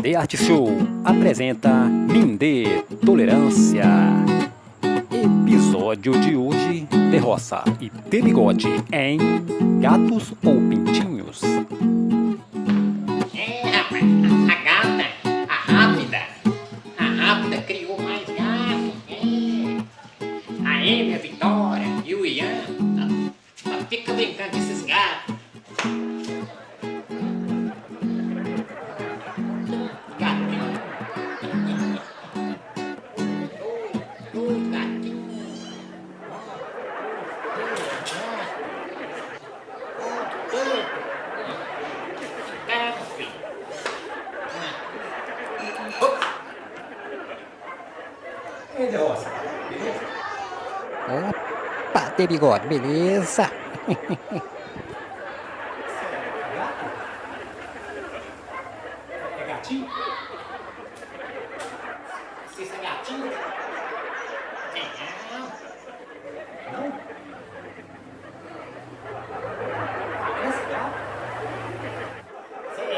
The Art Show apresenta Mindê Tolerância. Episódio de hoje: De Roça e De Bigode em Gatos ou Pintinhos. Rapaz, a gata, a rápida criou mais gatos. A Amy, a Vitória e o Ian fica brincando com esses gatos. Gatinho. Dois gatinhos. E aí, De Roça, beleza? Opa, De Bigode, beleza? Gato? É gatinho? Você é gatinho? Não? Esse gato? Você é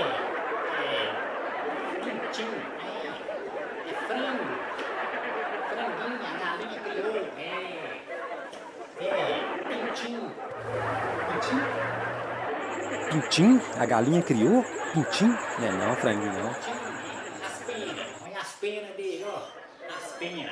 pintinho, é frango. Franguinho, a galinha criou, pintinho. Gatinho? Pintinho? A galinha criou? Pintinho? Não, franguinho não. As penas, olha as penas dele, ó. As penas.